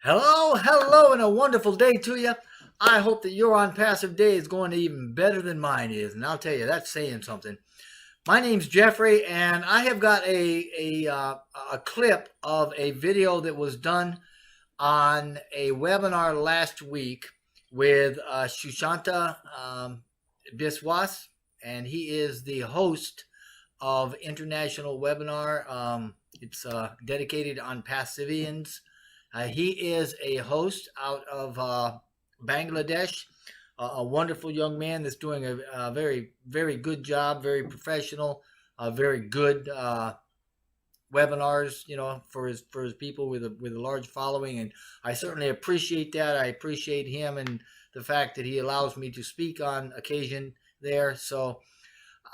Hello, hello, and a wonderful day to you. I hope that your Onpassive day is going to even better than mine is, and I'll tell you that's saying something. My name's Jeffrey, and I have got a clip of a video that was done on a webinar last week with Shushanta Biswas, and he is the host of International Webinar. It's dedicated on Passivians. He is a host out of Bangladesh, a wonderful young man that's doing a very, very good job, very professional, very good webinars, for his people with a large following, and I certainly appreciate that. I appreciate him and the fact that he allows me to speak on occasion there. So,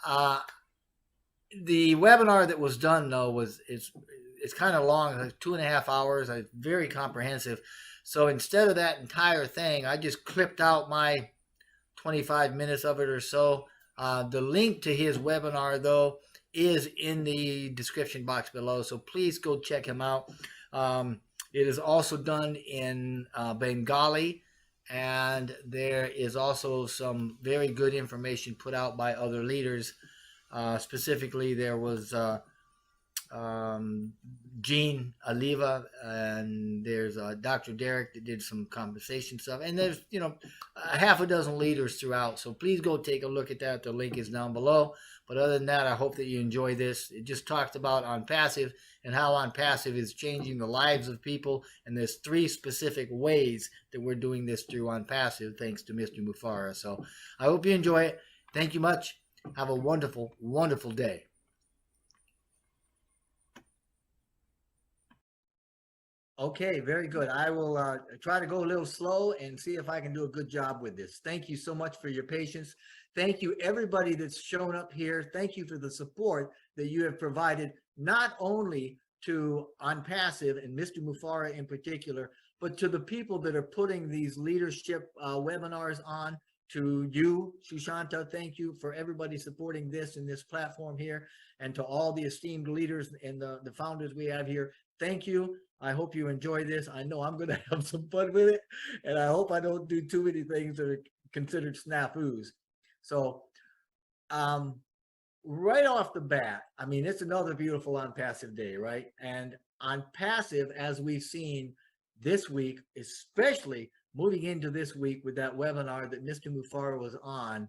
the webinar that was done though it's kind of long, like 2.5 hours. Very comprehensive. So instead of that entire thing, I just clipped out my 25 minutes of it or so. The link to his webinar, though, is in the description box below. So please go check him out. It is also done in Bengali, and there is also some very good information put out by other leaders. Specifically, there was Jean Aliva, and there's Dr. Derek that did some conversation stuff, and there's a half a dozen leaders throughout. So please go take a look at that. The link is down below. But other than that, I hope that you enjoy this. It just talks about Onpassive and how Onpassive is changing the lives of people, and there's 3 specific ways that we're doing this through Onpassive, thanks to Mr. Mufara. So I hope you enjoy it. Thank you much. Have a wonderful, wonderful day. Okay, very good. I will try to go a little slow and see if I can do a good job with this. Thank you so much for your patience. Thank you, everybody that's shown up here. Thank you for the support that you have provided, not only to Onpassive and Mr. Mufara in particular, but to the people that are putting these leadership webinars on. To you, Shushanta, thank you for everybody supporting this and this platform here. And to all the esteemed leaders and the founders we have here, thank you. I hope you enjoy this. I know I'm going to have some fun with it, and I hope I don't do too many things that are considered snafus. So right off the bat, I mean, it's another beautiful Onpassive day, right? And Onpassive, as we've seen this week, especially moving into this week with that webinar that Mr. Mufara was on,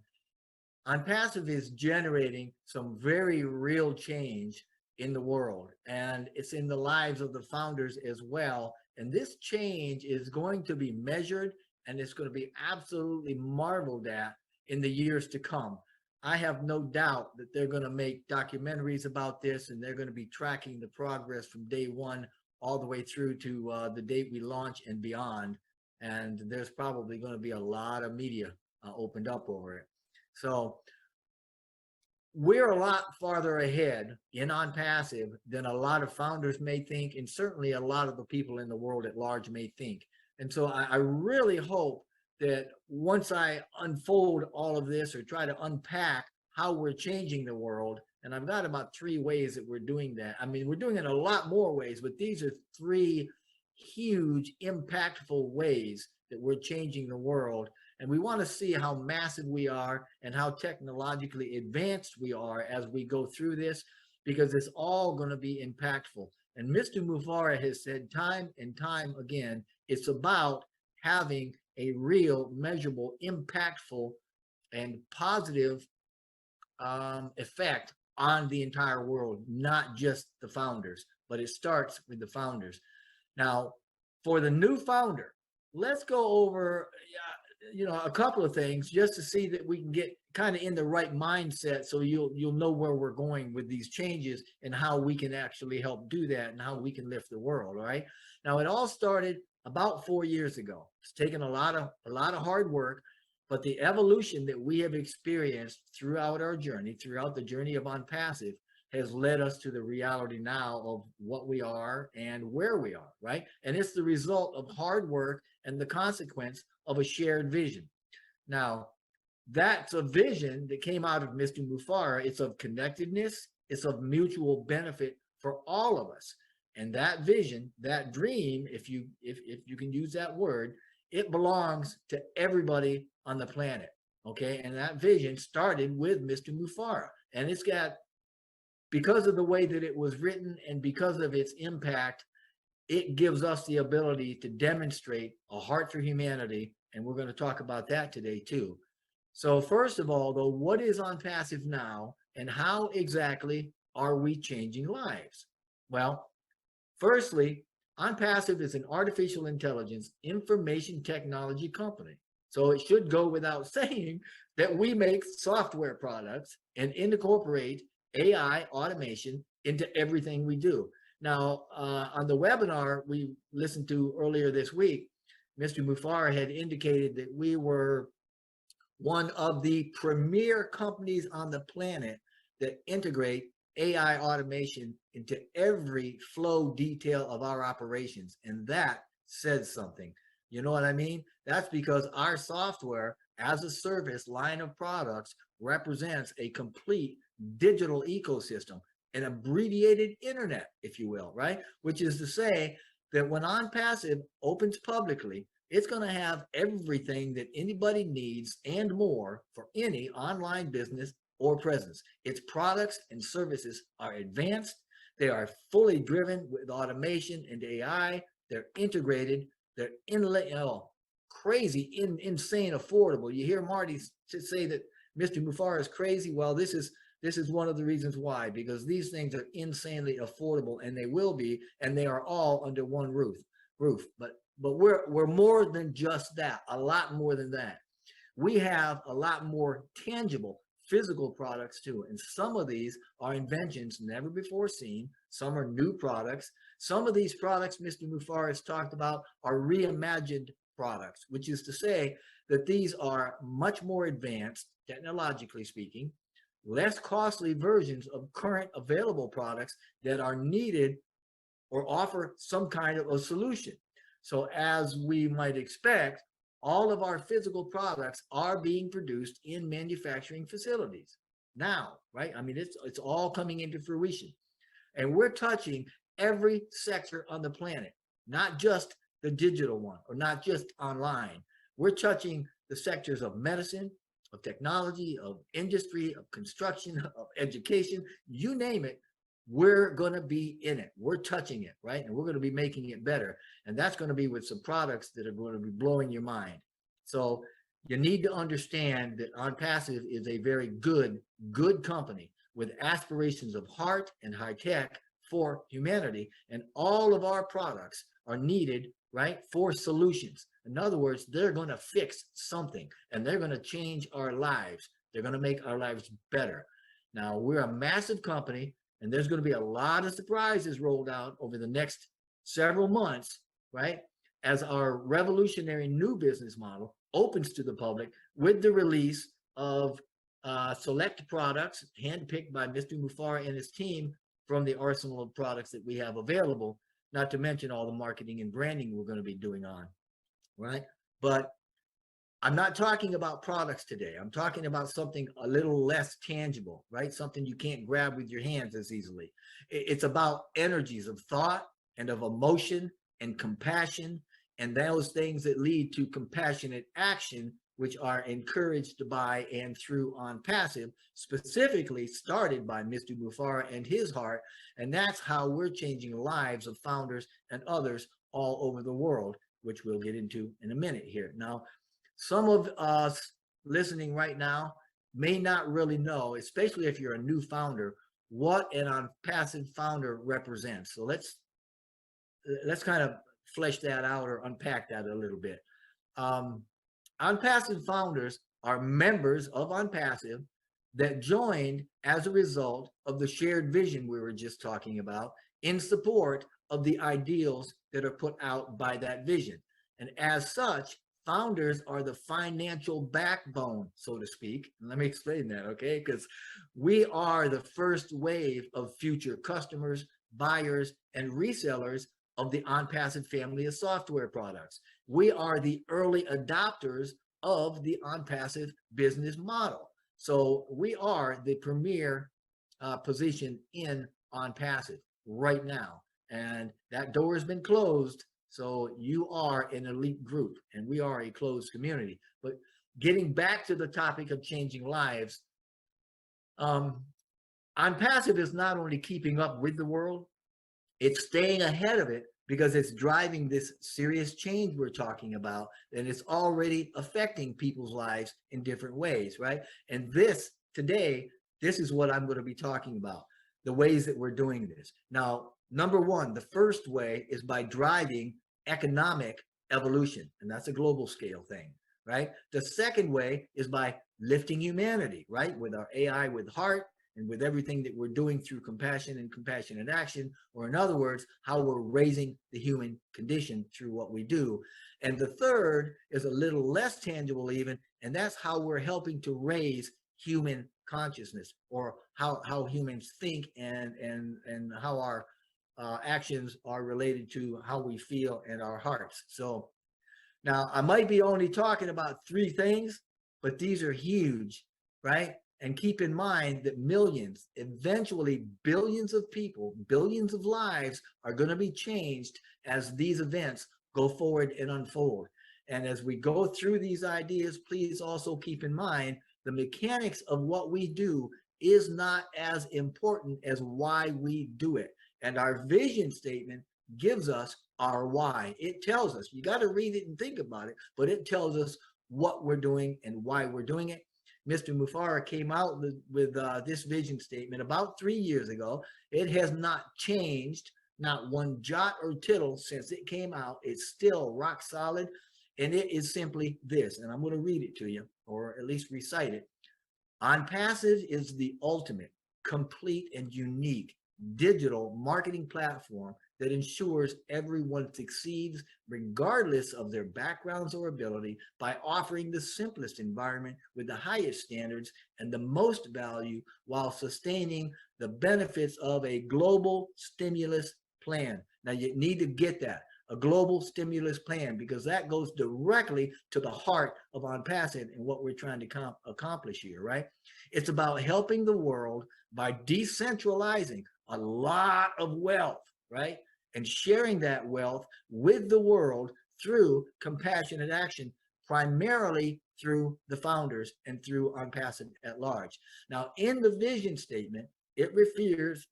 Onpassive is generating some very real change in the world, and it's in the lives of the founders as well. And this change is going to be measured, and it's going to be absolutely marveled at in the years to come. I have no doubt that they're going to make documentaries about this, and they're going to be tracking the progress from day one all the way through to the date we launch and beyond. And there's probably going to be a lot of media opened up over it. So we're a lot farther ahead in Onpassive than a lot of founders may think, and certainly a lot of the people in the world at large may think. And so I really hope that once I unfold all of this, or try to unpack how we're changing the world, and I've got about 3 ways that we're doing that. I mean, we're doing it in a lot more ways, but these are 3 huge, impactful ways that we're changing the world. And we want to see how massive we are and how technologically advanced we are as we go through this, because it's all going to be impactful. And Mr. Mufara has said time and time again, it's about having a real, measurable, impactful, and positive effect on the entire world, not just the founders, but it starts with the founders. Now, for the new founder, let's go over a couple of things just to see that we can get kind of in the right mindset, so you'll know where we're going with these changes and how we can actually help do that and how we can lift the world. All right. Now, it all started about 4 years ago. It's taken a lot of hard work, but the evolution that we have experienced throughout our journey, throughout the journey of Onpassive, has led us to the reality now of what we are and where we are, right? And it's the result of hard work and the consequence of a shared vision. Now, that's a vision that came out of Mr. Mufara. It's of connectedness. It's of mutual benefit for all of us. And that vision, that dream, if you can use that word, it belongs to everybody on the planet. Okay. And that vision started with Mr. Mufara. And it's got, because of the way that it was written and because of its impact, it gives us the ability to demonstrate a heart for humanity. And we're going to talk about that today too. So first of all, though, what is Onpassive now and how exactly are we changing lives? Well, firstly, Onpassive is an artificial intelligence information technology company. So it should go without saying that we make software products and incorporate AI automation into everything we do. Now, on the webinar we listened to earlier this week, Mr. Mufara had indicated that we were one of the premier companies on the planet that integrate AI automation into every flow detail of our operations. And that says something. You know what I mean? That's because our software as a service line of products represents a complete digital ecosystem, an abbreviated internet, if you will, right? Which is to say that when Onpassive opens publicly, it's going to have everything that anybody needs and more for any online business or presence. Its products and services are advanced. They are fully driven with automation and AI. They're integrated. They're crazy, insane, affordable. You hear Marty say that Mr. Mufara is crazy. Well, this is one of the reasons why, because these things are insanely affordable, and they will be, and they are all under one roof. But we're more than just that, a lot more than that. We have a lot more tangible physical products too. And some of these are inventions never before seen. Some are new products. Some of these products Mr. Mufara has talked about are reimagined products, which is to say that these are much more advanced, technologically speaking, less costly versions of current available products that are needed or offer some kind of a solution. So as we might expect, all of our physical products are being produced in manufacturing facilities now, right? I mean, it's all coming into fruition. And we're touching every sector on the planet, not just the digital one or not just online. We're touching the sectors of medicine, of technology, of industry, of construction, of education, you name it. We're going to be in it. We're touching it, right? And we're going to be making it better. And that's going to be with some products that are going to be blowing your mind. So you need to understand that Onpassive is a very good company with aspirations of heart and high tech for humanity. And all of our products are needed, right, for solutions. In other words, they're going to fix something and they're going to change our lives. They're going to make our lives better. Now, we're a massive company, and there's going to be a lot of surprises rolled out over the next several months, right? As our revolutionary new business model opens to the public with the release of select products handpicked by Mr. Mufara and his team from the arsenal of products that we have available, not to mention all the marketing and branding we're going to be doing on, right? But I'm not talking about products today. I'm talking about something a little less tangible, right? Something you can't grab with your hands as easily. It's about energies of thought and of emotion and compassion, and those things that lead to compassionate action, which are encouraged by and through Onpassive, specifically started by Mr. Mufara and his heart. And that's how we're changing the lives of founders and others all over the world, which we'll get into in a minute here. Now, some of us listening right now may not really know, especially if you're a new founder, what an Onpassive founder represents. So let's kind of flesh that out or unpack that a little bit. Onpassive founders are members of Onpassive that joined as a result of the shared vision we were just talking about in support of the ideals that are put out by that vision. And as such, founders are the financial backbone, so to speak. And let me explain that, okay? Because we are the first wave of future customers, buyers, and resellers of the Onpassive family of software products. We are the early adopters of the Onpassive business model. So we are the premier position in Onpassive right now. and that door has been closed. So you are an elite group, and we are a closed community. But getting back to the topic of changing lives, um, Onpassive is not only keeping up with the world, it's staying ahead of it because it's driving this serious change we're talking about, and it's already affecting people's lives in different ways, right? And this today, this is what I'm going to be talking about, the ways that we're doing this. Now, number one, the first way is by driving economic evolution, and that's a global scale thing, right? The second way is by lifting humanity, right? With our AI with heart, and with everything that we're doing through compassion and compassionate action, or in other words, how we're raising the human condition through what we do. And the third is a little less tangible even, and that's how we're helping to raise human consciousness, or how humans think, and how our actions are related to how we feel in our hearts. So now I might be only talking about 3 things, but these are huge, right? And keep in mind that millions, eventually billions of people, billions of lives are going to be changed as these events go forward and unfold. And as we go through these ideas, please also keep in mind the mechanics of what we do is not as important as why we do it. And our vision statement gives us our why. It tells us, you got to read it and think about it, but it tells us what we're doing and why we're doing it. Mr. Mufara came out with this vision statement about 3 years ago. It has not changed, not one jot or tittle since it came out. It's still rock solid, and it is simply this, and I'm going to read it to you, or at least recite it. Onpassive is the ultimate, complete, and unique digital marketing platform that ensures everyone succeeds regardless of their backgrounds or ability by offering the simplest environment with the highest standards and the most value while sustaining the benefits of a global stimulus plan. Now you need to get that, a global stimulus plan, because that goes directly to the heart of Onpassive and what we're trying to accomplish here, right? It's about helping the world by decentralizing a lot of wealth, right? And sharing that wealth with the world through compassionate action, primarily through the founders and through Onpassive at large. Now, in the vision statement, it refers,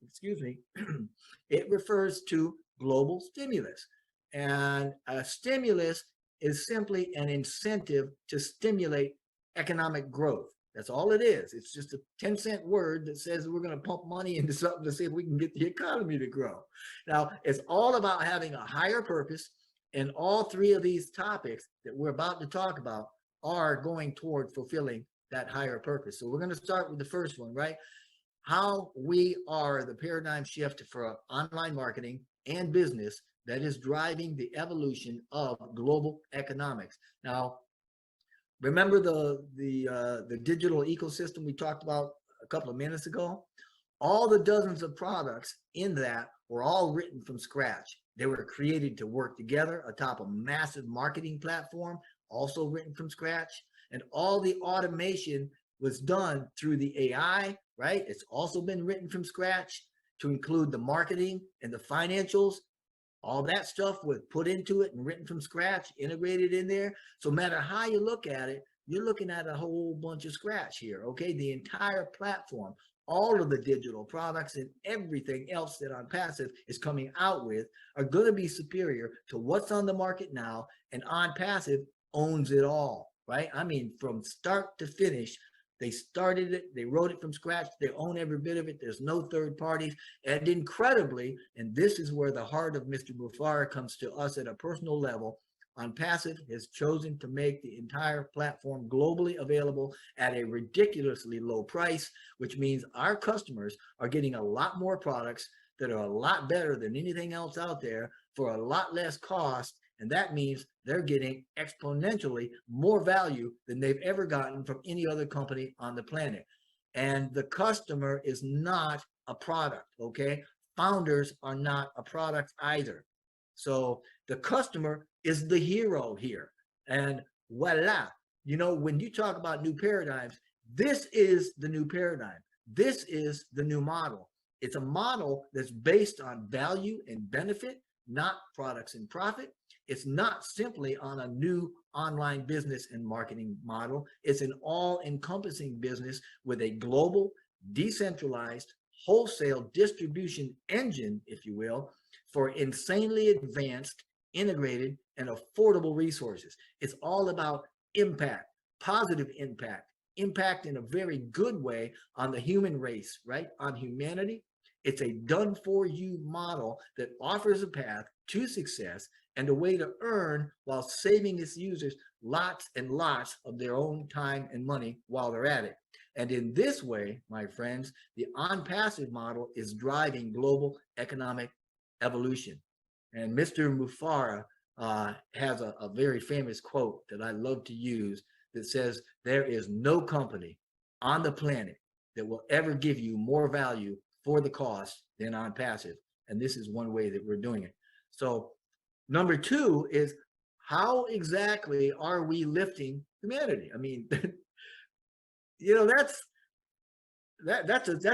it refers to global stimulus. And a stimulus is simply an incentive to stimulate economic growth. That's all it is. It's just a 10-cent word that says we're going to pump money into something to see if we can get the economy to grow. Now, it's all about having a higher purpose, and all 3 of these topics that we're about to talk about are going toward fulfilling that higher purpose. So we're going to start with the first one, right? How we are the paradigm shift for online marketing and business that is driving the evolution of global economics. Now, remember the digital ecosystem we talked about a couple of minutes ago? All the dozens of products in that were all written from scratch. They were created to work together atop a massive marketing platform, also written from scratch. And all the automation was done through the AI, right? It's also been written from scratch to include the marketing and the financials. All that stuff was put into it and written from scratch, integrated in there. So no matter how you look at it, you're looking at a whole bunch of scratch here, okay? The entire platform, all of the digital products and everything else that Onpassive is coming out with are going to be superior to what's on the market now, and Onpassive owns it all, right? I mean, from start to finish, they started it, they wrote it from scratch, they own every bit of it, there's no third parties, and incredibly, and this is where the heart of Mr. Mufara comes to us at a personal level, Onpassive has chosen to make the entire platform globally available at a ridiculously low price, which means our customers are getting a lot more products that are a lot better than anything else out there for a lot less cost. And that means they're getting exponentially more value than they've ever gotten from any other company on the planet. And the customer is not a product, okay? Founders are not a product either. So the customer is the hero here. And voila, you know, when you talk about new paradigms, this is the new paradigm. This is the new model. It's a model that's based on value and benefit, not products and profit. It's not simply on a new online business and marketing model. It's an all-encompassing business with a global, decentralized, wholesale distribution engine, if you will, for insanely advanced, integrated, and affordable resources. It's all about impact, positive impact, impact in a very good way on the human race, right? On humanity. It's a done for you model that offers a path to success and a way to earn while saving its users lots and lots of their own time and money while they're at it. And in this way, my friends, the Onpassive model is driving global economic evolution. And Mr. Mufara has a very famous quote that I love to use that says, there is no company on the planet that will ever give you more value for the cost than Onpassive. And this is one way that we're doing it. So number two is, how exactly are we lifting humanity? I mean, you know, that's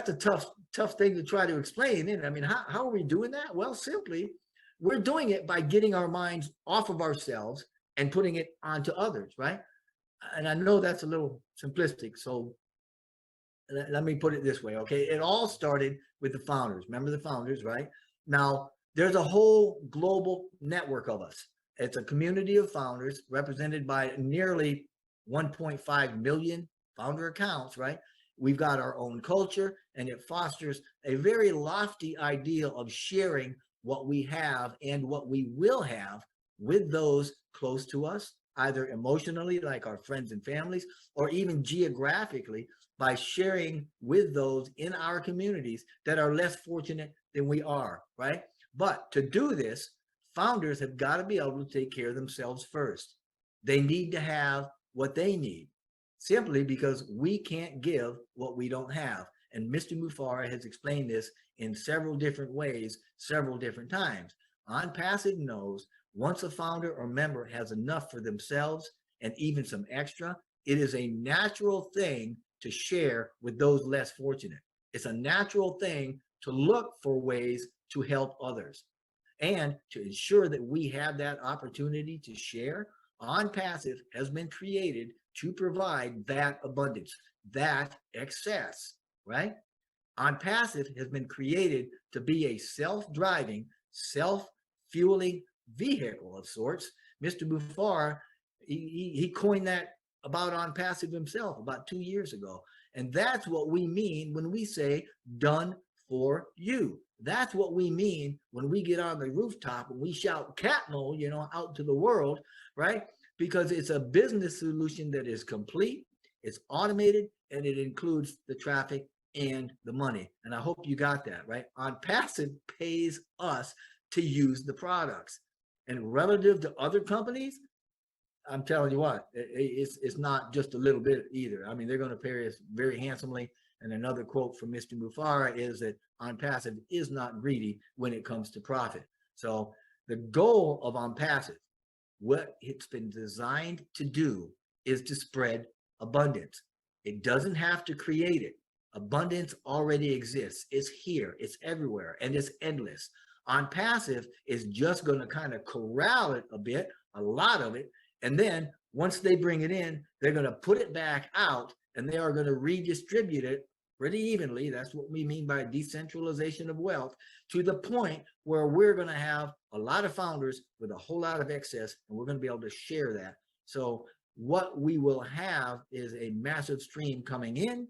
a tough thing to try to explain. And I mean, how are we doing that? Well, simply, we're doing it by getting our minds off of ourselves and putting it onto others, right? And I know that's a little simplistic, so let me put it this way, okay? It all started with the founders. Remember the founders, right? Now, there's a whole global network of us. It's a community of founders represented by nearly 1.5 million founder accounts, right? We've got our own culture, and it fosters a very lofty ideal of sharing what we have and what we will have with those close to us, either emotionally, like our friends and families, or even geographically, by sharing with those in our communities that are less fortunate than we are, right? But to do this, founders have got to be able to take care of themselves first. They need to have what they need, simply because we can't give what we don't have. And Mr. Mufara has explained this in several different ways, several different times. Onpassive knows once a founder or member has enough for themselves and even some extra, it is a natural thing to share with those less fortunate. It's a natural thing to look for ways to help others. And to ensure that we have that opportunity to share, Onpassive has been created to provide that abundance, that excess, right? Onpassive has been created to be a self-driving, self-fueling vehicle of sorts. Mr. Mufara, he coined that about Onpassive himself about 2 years ago. And that's what we mean when we say done for you. That's what we mean when we get on the rooftop and we shout Catmull, you know, out to the world, right? Because it's a business solution that is complete, it's automated, and it includes the traffic and the money. And I hope you got that, right? Onpassive pays us to use the products. And relative to other companies, I'm telling you what, it's not just a little bit either. I mean, they're going to pay us very handsomely. And another quote from Mr. Mufara is that Onpassive is not greedy when it comes to profit. So the goal of Onpassive, what it's been designed to do, is to spread abundance. It doesn't have to create it. Abundance already exists. It's here, it's everywhere, and it's endless. Onpassive is just going to kind of corral it a bit, a lot of it, and then once they bring it in, they're going to put it back out, and they are going to redistribute it pretty evenly. That's what we mean by decentralization of wealth, to the point where we're going to have a lot of founders with a whole lot of excess, and we're going to be able to share that. So what we will have is a massive stream coming in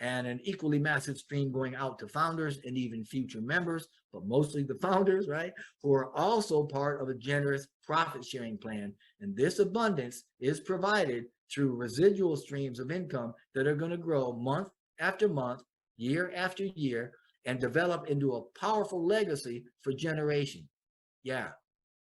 and an equally massive stream going out to founders and even future members, but mostly the founders, right, who are also part of a generous profit sharing plan. And this abundance is provided through residual streams of income that are going to grow month after month, year after year, and develop into a powerful legacy for generations. Yeah,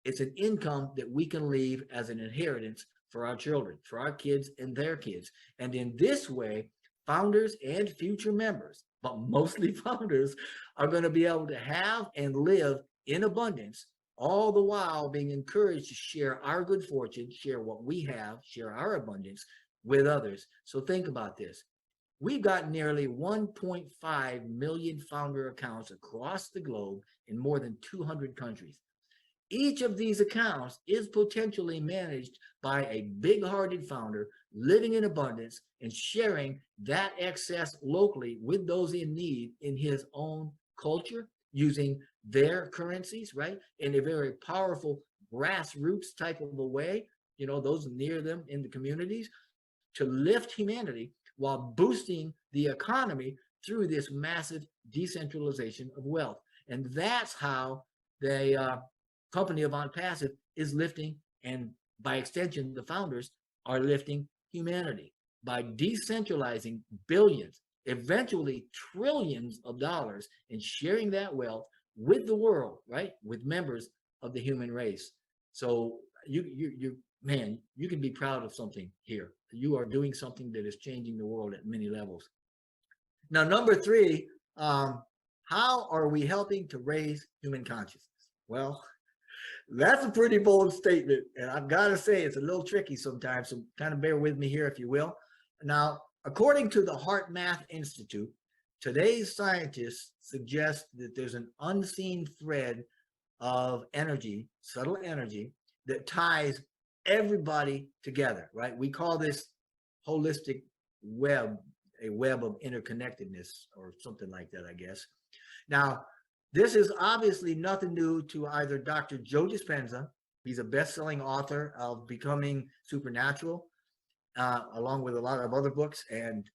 it's an income that we can leave as an inheritance for our children, for our kids and their kids. And in this way, founders and future members, but mostly founders, are going to be able to have and live in abundance, all the while being encouraged to share our good fortune, share what we have, share our abundance with others. So think about this. we've got nearly 1.5 million founder accounts across the globe in more than 200 countries. Each of these accounts is potentially managed by a big-hearted founder living in abundance and sharing that excess locally with those in need in his own culture, using their currencies, right? In a very powerful grassroots type of a way, those near them in the communities, to lift humanity while boosting the economy through this massive decentralization of wealth. And that's how the company of Onpassive is lifting, and by extension, the founders are lifting humanity by decentralizing billions, eventually trillions of dollars, and sharing that wealth with the world, right? With members of the human race. So man, you can be proud of something here. You are doing something that is changing the world at many levels. Now, number three, how are we helping to raise human consciousness? Well, that's a pretty bold statement, and I've got to say it's a little tricky sometimes, so kind of bear with me here if you will. Now, according to the Heart Math Institute, today's scientists suggest that there's an unseen thread of energy, subtle energy, that ties everybody together, right? We call this holistic web, a web of interconnectedness or something like that, I guess. Now, this is obviously nothing new to either Dr. Joe Dispenza. He's a best-selling author of Becoming Supernatural, along with a lot of other books and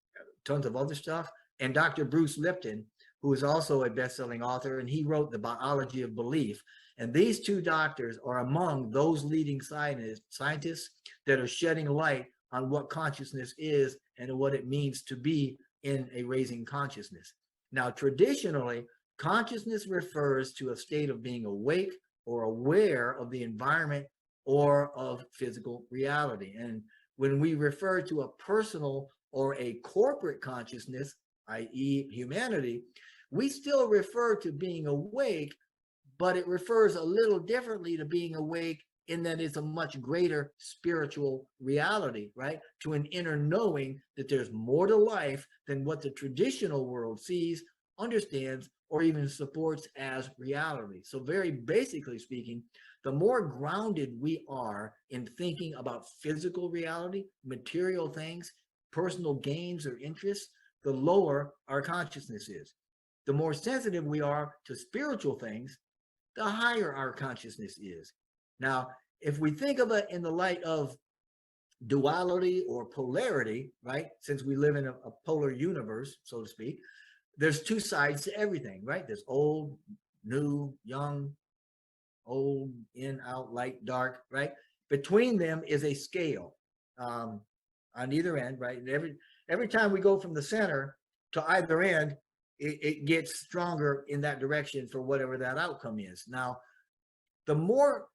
tons of other stuff. And Dr. Bruce Lipton, who is also a best-selling author, and he wrote The Biology of Belief. And these two doctors are among those leading scientists that are shedding light on what consciousness is and what it means to be in a raising consciousness. Now, traditionally, consciousness refers to a state of being awake or aware of the environment or of physical reality. And when we refer to a personal or a corporate consciousness, i.e. humanity, we still refer to being awake, but it refers a little differently to being awake in that it's a much greater spiritual reality, right? To an inner knowing that there's more to life than what the traditional world sees, understands, or even supports as reality. So very basically speaking, the more grounded we are in thinking about physical reality, material things, personal gains or interests, the lower our consciousness is. The more sensitive we are to spiritual things, the higher our consciousness is. Now, if we think of it in the light of duality or polarity, right? Since we live in a polar universe, so to speak, there's two sides to everything, right? There's old, new, young, old, in, out, light, dark, right? Between them is a scale on either end, right? And every time we go from the center to either end, it gets stronger in that direction for whatever that outcome is. Now, the more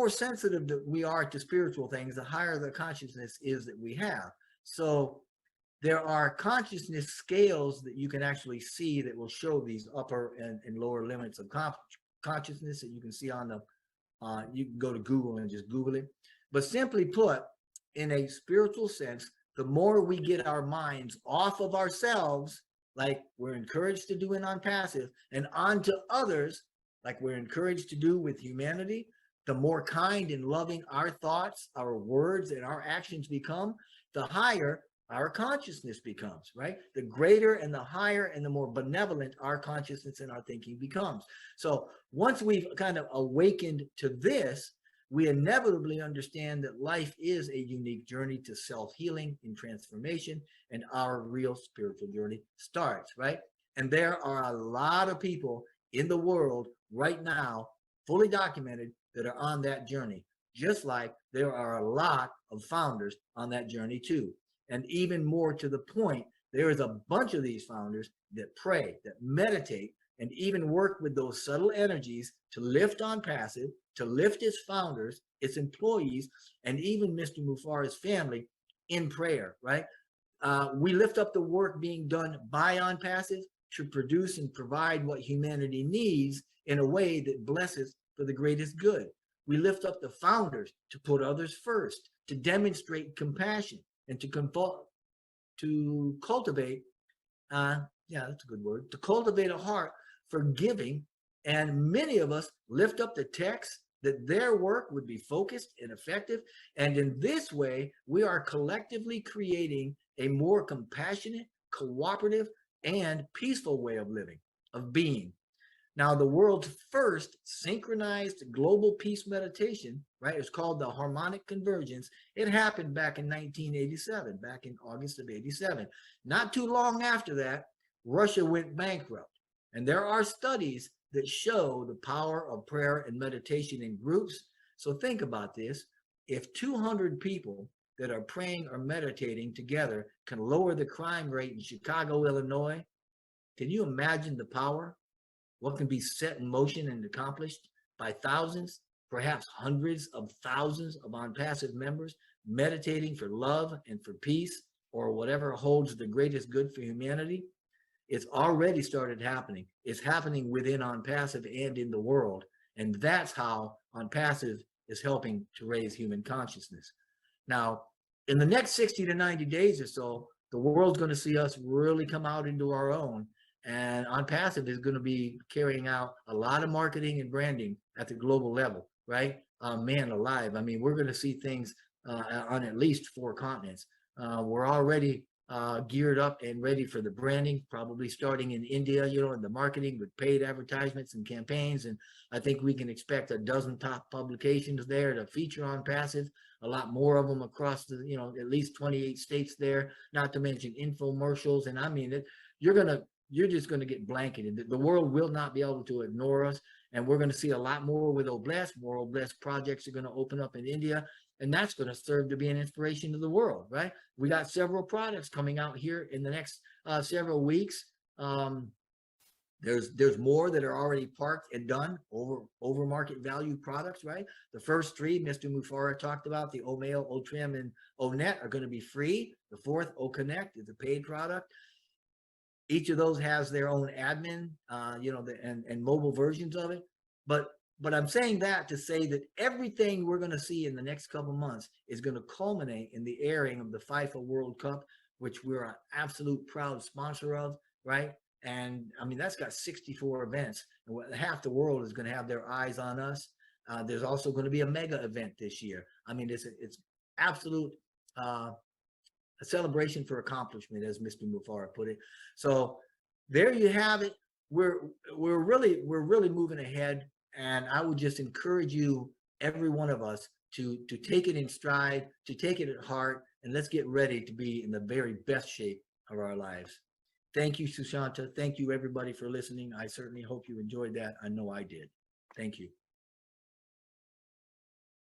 sensitive that we are to spiritual things, the higher the consciousness is that we have. So there are consciousness scales that you can actually see that will show these upper and lower limits of consciousness that you can see on the, you can go to Google and just Google it. But simply put, in a spiritual sense, the more we get our minds off of ourselves, like we're encouraged to do in Onpassive, and onto others, like we're encouraged to do with humanity, the more kind and loving our thoughts, our words, and our actions become, the higher our consciousness becomes, right? The greater and the higher and the more benevolent our consciousness and our thinking becomes. So once we've kind of awakened to this, we inevitably understand that life is a unique journey to self-healing and transformation, and our real spiritual journey starts, right? And there are a lot of people in the world right now, fully documented, that are on that journey, just like there are a lot of founders on that journey too. And even more to the point, there is a bunch of these founders that pray, that meditate, and even work with those subtle energies to lift Onpassive, to lift its founders, its employees, and even Mr. Mufareh's family in prayer, right? We lift up the work being done by Onpassive to produce and provide what humanity needs in a way that blesses for the greatest good. We lift up the founders to put others first, to demonstrate compassion, and to to cultivate, yeah, that's a good word, to cultivate a heart for giving. And many of us lift up the text that their work would be focused and effective. And in this way, we are collectively creating a more compassionate, cooperative, and peaceful way of living, of being. Now, the world's first synchronized global peace meditation, right? It's called the Harmonic Convergence. It happened back in 1987, back in August of 87. Not too long after that, Russia went bankrupt. And there are studies that show the power of prayer and meditation in groups. So think about this. If 200 people that are praying or meditating together can lower the crime rate in Chicago, Illinois, can you imagine the power? What can be set in motion and accomplished by thousands, perhaps hundreds of thousands of Onpassive members meditating for love and for peace, or whatever holds the greatest good for humanity? It's already started happening. It's happening within Onpassive and in the world. And that's how Onpassive is helping to raise human consciousness. Now, in the next 60 to 90 days or so, the world's going to see us really come out into our own. And Onpassive is going to be carrying out a lot of marketing and branding at the global level, right? Man alive. I mean, we're going to see things on at least 4 continents. We're already geared up and ready for the branding, probably starting in India, you know, in the marketing with paid advertisements and campaigns. And I think we can expect a dozen top publications there to feature Onpassive, a lot more of them across the, you know, at least 28 states there, not to mention infomercials. And I mean, you're just going to get blanketed. The world will not be able to ignore us. And we're going to see a lot more with O-Bless. More O-Bless projects are going to open up in India. And that's going to serve to be an inspiration to the world, right? We got several products coming out here in the next several weeks. There's more that are already parked and done, over market value products, right? The first 3, Mr. Mufara talked about, the O-Mail, O-Trim, and O-Net, are going to be free. The 4th, O-Connect, is a paid product. Each of those has their own admin, you know, and mobile versions of it. But I'm saying that to say that everything we're going to see in the next couple months is going to culminate in the airing of the FIFA World Cup, which we're an absolute proud sponsor of, right? And I mean, that's got 64 events, and half the world is going to have their eyes on us. There's also going to be a mega event this year. I mean, it's absolute a celebration for accomplishment, as Mr. Mufara put it. So there you have it. We're really moving ahead, and I would just encourage you, every one of us, to take it in stride, to take it at heart, and let's get ready to be in the very best shape of our lives. Thank you, Sushanta. Thank you, everybody, for listening. I certainly hope you enjoyed that. I know I did. Thank you.